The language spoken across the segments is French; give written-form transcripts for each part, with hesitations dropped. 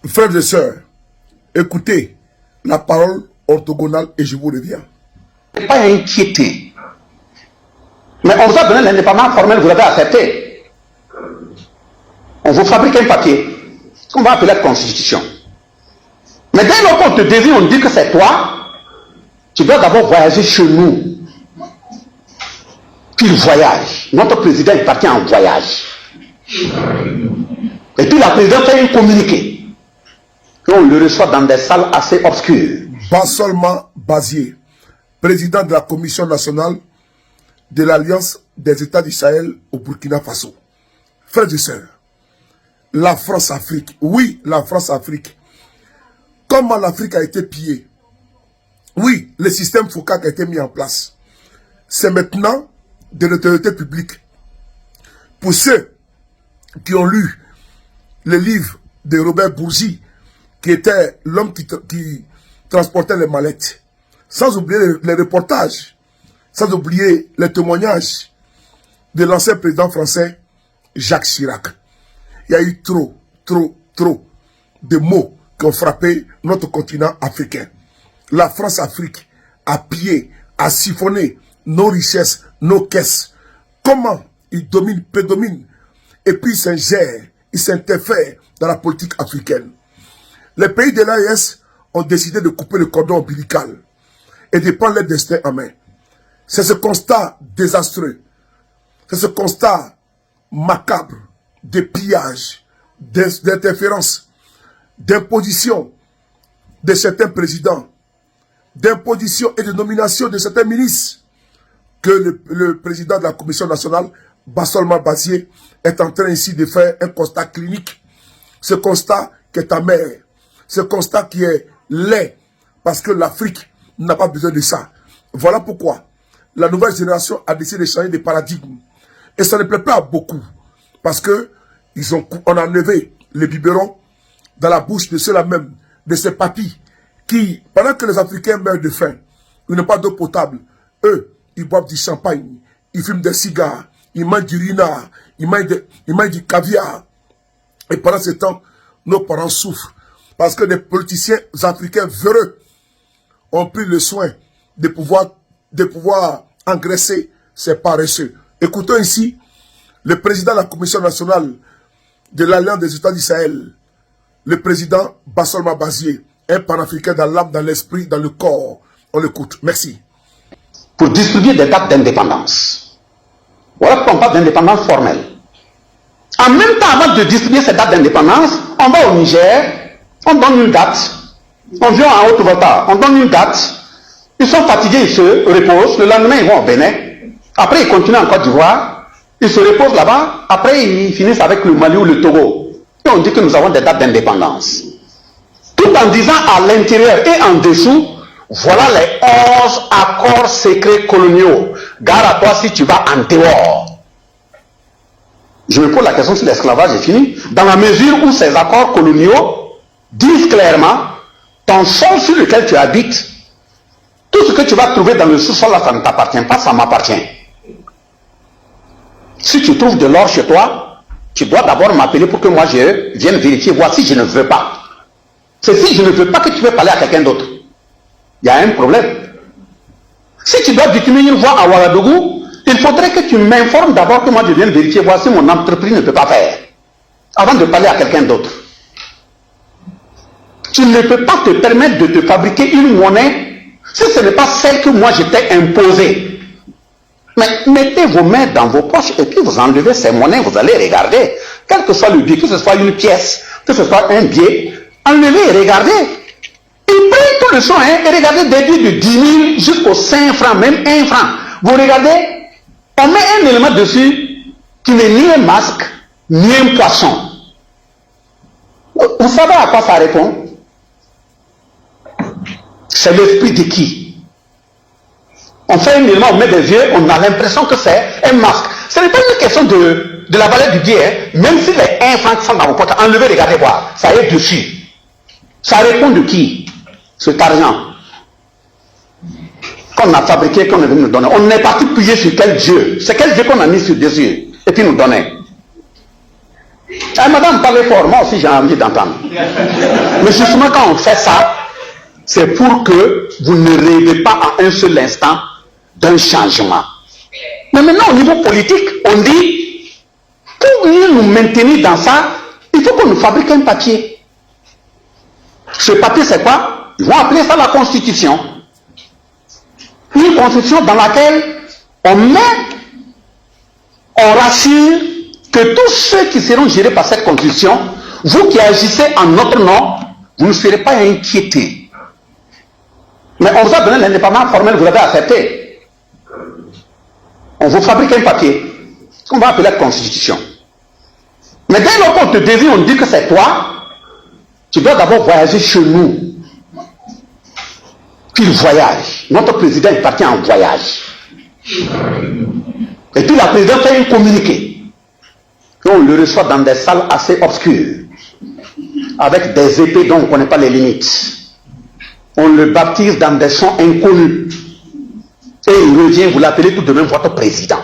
Frères et sœurs, écoutez la parole orthogonale et je vous reviens. Pas inquiété. Mais on vous a donné l'indépendance formelle, vous l'avez accepté. On vous fabrique un papier qu'on va appeler la constitution. Mais dès lors qu'on te désigne, on dit que c'est toi, tu dois d'abord voyager chez nous. Puis il voyage. Notre président est parti en voyage. Et puis la présidente fait un communiqué. Et on le reçoit dans des salles assez obscures. Bassolma Bazier, président de la Commission nationale de l'Alliance des États du Sahel au Burkina Faso. Frères et sœurs, la France-Afrique, oui, la France-Afrique. Comment l'Afrique a été pillée? Oui, le système Foucault a été mis en place. C'est maintenant de l'autorité publique. Pour ceux qui ont lu le livre de Robert Bourgi, qui était l'homme qui transportait les mallettes, sans oublier les reportages, sans oublier les témoignages de l'ancien président français Jacques Chirac. Il y a eu trop de mots qui ont frappé notre continent africain. La France-Afrique a pillé, a siphonné nos richesses, nos caisses. Comment il domine, prédomine, et puis il s'ingère, il s'interfère dans la politique africaine. Les pays de l'AES ont décidé de couper le cordon ombilical et de prendre leur destin en main. C'est ce constat désastreux, c'est ce constat macabre de pillage, d'interférence, d'imposition de certains présidents, d'imposition et de nomination de certains ministres que le président de la Commission nationale, Bassolma Bazier, est en train ici de faire un constat clinique. Ce constat qui est amer, ce constat qui est laid, parce que l'Afrique n'a pas besoin de ça. Voilà pourquoi la nouvelle génération a décidé de changer de paradigme. Et ça ne plaît pas à beaucoup, parce que on a enlevé le biberon dans la bouche de ceux-là même, de ces papis, qui, pendant que les Africains meurent de faim, ils n'ont pas d'eau potable, eux, ils boivent du champagne, ils fument des cigares, ils mangent du renard, ils mangent du caviar. Et pendant ce temps, nos parents souffrent. Parce que des politiciens africains véreux ont pris le soin de pouvoir engraisser ces paresseux. Écoutons ici le président de la Commission nationale de l'Alliance des États du Sahel, le président Bassolma Bazier, un panafricain dans l'âme, dans l'esprit, dans le corps. On l'écoute. Merci. Pour distribuer des dates d'indépendance. Voilà pourquoi on parle d'indépendance formelle. En même temps, avant de distribuer ces dates d'indépendance, on va au Niger, on donne une date, on vient en Haute-Volta, on donne une date, ils sont fatigués, ils se reposent, le lendemain ils vont au Bénin, après ils continuent en Côte d'Ivoire, ils se reposent là-bas, après ils finissent avec le Mali ou le Togo. Et on dit que nous avons des dates d'indépendance. Tout en disant à l'intérieur et en dessous, voilà les 11 accords secrets coloniaux. Gare à toi si tu vas en dehors. Je me pose la question si l'esclavage est fini. Dans la mesure où ces accords coloniaux disent clairement, ton sol sur lequel tu habites, tout ce que tu vas trouver dans le sous-sol là, ça ne t'appartient pas, ça m'appartient. Si tu trouves de l'or chez toi, tu dois d'abord m'appeler pour que moi je vienne vérifier, voir si je ne veux pas. C'est si je ne veux pas que tu veux parler à quelqu'un d'autre. Il y a un problème. Si tu dois bitumer une voie à Ouagadougou, il faudrait que tu m'informes d'abord que moi je vienne vérifier, voir si mon entreprise ne peut pas faire, avant de parler à quelqu'un d'autre. Tu ne peux pas te permettre de te fabriquer une monnaie si ce n'est pas celle que moi je t'ai imposée. Mais mettez vos mains dans vos poches et puis vous enlevez ces monnaies, vous allez regarder. Quel que soit le billet, que ce soit une pièce, que ce soit un billet, enlevez et regardez. Ils prennent tout le son et regardez des billets de 10 000 jusqu'aux 5 francs, même 1 franc. Vous regardez, on met un élément dessus qui n'est ni un masque, ni un poisson. Vous savez à quoi ça répond? C'est l'esprit de qui? On fait un élément, on met des yeux, on a l'impression que c'est un masque. Ce n'est pas une question de la valeur du billet, hein. Même si les 1 franc sont dans vos poches, enlevez, regardez voir, ça est dessus. Ça répond de qui? Cet argent qu'on a fabriqué, qu'on est venu nous donner. On est parti prier sur quel Dieu? C'est quel Dieu qu'on a mis sur des yeux et puis nous donner? Eh, madame, parlez fort, moi aussi j'ai envie d'entendre. Mais justement, quand on fait ça, c'est pour que vous ne rêvez pas à un seul instant d'un changement. Mais maintenant, au niveau politique, on dit, pour nous maintenir dans ça, il faut qu'on nous fabrique un papier. Ce papier, c'est quoi? Ils vont appeler ça la Constitution. Une Constitution dans laquelle on rassure que tous ceux qui seront gérés par cette Constitution, vous qui agissez en notre nom, vous ne serez pas inquiétés. Mais on vous a donné l'indépendance formelle, vous l'avez accepté. On vous fabrique un papier qu'on va appeler la Constitution. Mais dès lors qu'on te désigne, on dit que c'est toi, tu dois d'abord voyager chez nous. Puis il voyage. Notre président est parti en voyage. Et puis la présidente fait un communiqué. Et on le reçoit dans des salles assez obscures, avec des épées dont on ne connaît pas les limites. On le baptise dans des sons inconnus. Et il revient, vous l'appelez tout de même votre président.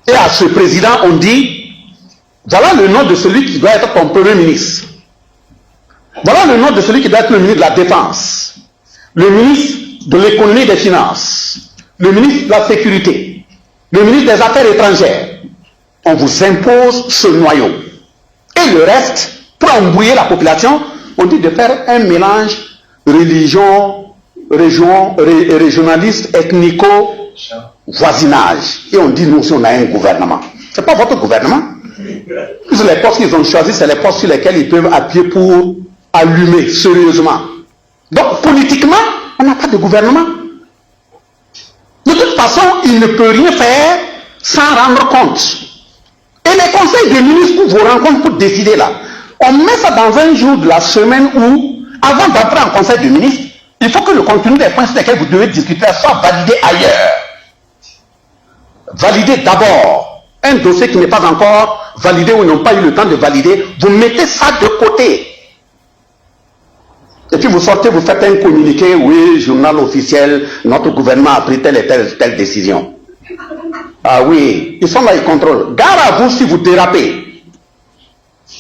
Et à ce président, on dit, voilà le nom de celui qui doit être ton premier ministre. Voilà le nom de celui qui doit être le ministre de la Défense, le ministre de l'économie et des finances, le ministre de la sécurité, le ministre des Affaires étrangères. On vous impose ce noyau. Et le reste, pour embrouiller la population, on dit de faire un mélange religion, régionaliste, ethnico-voisinage. Et on dit, nous aussi, on a un gouvernement. Ce n'est pas votre gouvernement. Les postes qu'ils ont choisis, c'est les postes sur lesquels ils peuvent appuyer pour allumer sérieusement. Donc, politiquement, on n'a pas de gouvernement. De toute façon, il ne peut rien faire sans rendre compte. Et les conseils des ministres vous rencontrent pour décider là. On met ça dans un jour de la semaine où, avant d'entrer en conseil des ministres, il faut que le contenu des points sur lesquels vous devez discuter soit validé ailleurs. Validé d'abord. Un dossier qui n'est pas encore validé ou n'ont pas eu le temps de valider, vous mettez ça de côté. Et puis vous sortez, vous faites un communiqué, oui, journal officiel, notre gouvernement a pris telle et telle décision. Ah oui, ils sont là, ils contrôlent. Gare à vous si vous dérapez.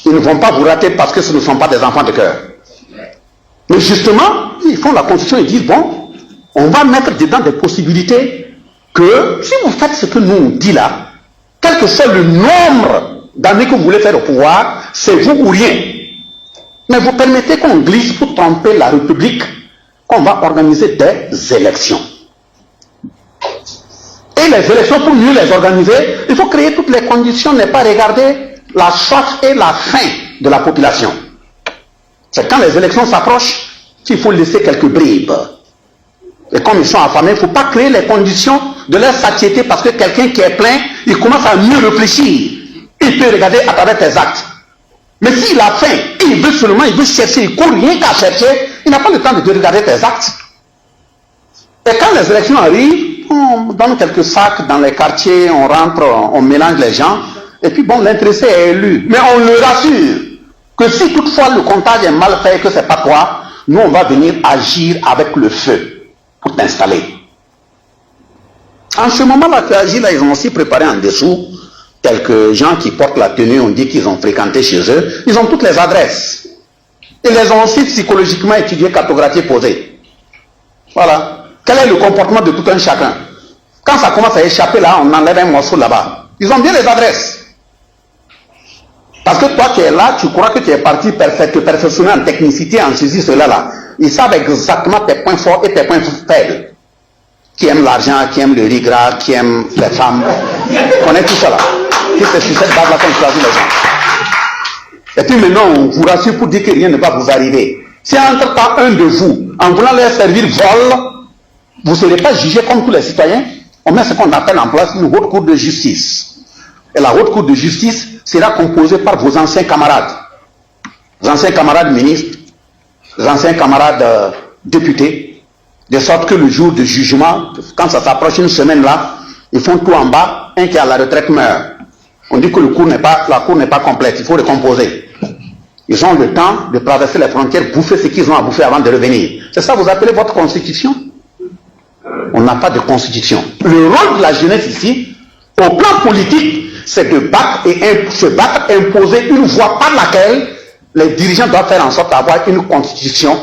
Ils ne vont pas vous rater parce que ce ne sont pas des enfants de cœur. Mais justement, ils font la constitution et disent, bon, on va mettre dedans des possibilités que si vous faites ce que nous on dit là, quel que soit le nombre d'années que vous voulez faire au pouvoir, c'est vous ou rien. Mais vous permettez qu'on glisse pour tromper la République, qu'on va organiser des élections. Et les élections, pour mieux les organiser, il faut créer toutes les conditions, ne pas regarder la soif et la faim de la population. C'est quand les élections s'approchent qu'il faut laisser quelques bribes. Et comme ils sont affamés, il ne faut pas créer les conditions de leur satiété parce que quelqu'un qui est plein, il commence à mieux réfléchir. Il peut regarder à travers tes actes. Mais s'il a faim, il veut seulement, il veut chercher, il ne court rien qu'à chercher, il n'a pas le temps de regarder tes actes. Et quand les élections arrivent, on donne quelques sacs dans les quartiers, on rentre, on mélange les gens, et puis bon, l'intéressé est élu. Mais on le rassure que si toutefois le comptage est mal fait et que ce n'est pas toi, nous on va venir agir avec le feu pour t'installer. En ce moment-là, tu agis là, ils ont aussi préparé en dessous quelques gens qui portent la tenue, on dit qu'ils ont fréquenté chez eux, ils ont toutes les adresses. Ils les ont aussi psychologiquement étudiées, cartographiées, posées. Voilà. Quel est le comportement de tout un chacun? Quand ça commence à échapper là, on enlève un morceau là-bas. Ils ont bien les adresses. Parce que toi qui es là, tu crois que tu es parti perfectionner en technicité, en ceci, cela là. Ils savent exactement tes points forts et tes points faibles. Qui aime l'argent, qui aime le riz gras, qui aime les femmes. On connaît tout ça là. Qui c'est sur cette base-là qu'on choisit les gens. Et puis maintenant, on vous rassure pour dire que rien ne va vous arriver. Si entre-temps un de vous, en voulant leur servir vol, vous ne serez pas jugé comme tous les citoyens. On met ce qu'on appelle en place une haute cour de justice. Et la haute cour de justice sera composée par vos anciens camarades. Vos anciens camarades ministres, vos anciens camarades députés, de sorte que le jour de jugement, quand ça s'approche une semaine là, ils font tout en bas, un qui est à la retraite meurt. On dit que la cour n'est pas complète, il faut le composer. Ils ont le temps de traverser les frontières, bouffer ce qu'ils ont à bouffer avant de revenir. C'est ça que vous appelez votre constitution? On n'a pas de constitution. Le rôle de la jeunesse ici, au plan politique, c'est de battre et se battre, imposer une voie par laquelle les dirigeants doivent faire en sorte d'avoir une constitution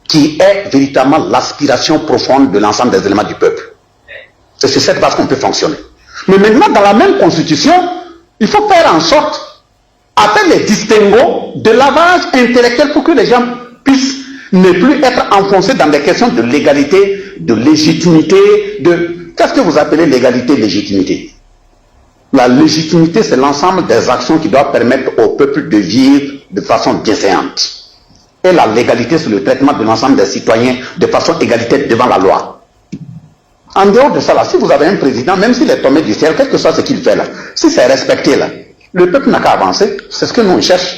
qui est véritablement l'aspiration profonde de l'ensemble des éléments du peuple. C'est sur cette base qu'on peut fonctionner. Mais maintenant, dans la même constitution, il faut faire en sorte, après les distinguos, de lavage intellectuel pour que les gens puissent ne plus être enfoncés dans des questions de légalité, de légitimité, de... Qu'est-ce que vous appelez légalité, légitimité? La légitimité, c'est l'ensemble des actions qui doivent permettre au peuple de vivre de façon bienséante. Et la légalité, c'est le traitement de l'ensemble des citoyens de façon égalitaire devant la loi. En dehors de ça, là, si vous avez un président, même s'il est tombé du ciel, quel que soit ce qu'il fait là, si c'est respecté là, le peuple n'a qu'à avancer. C'est ce que nous cherchons.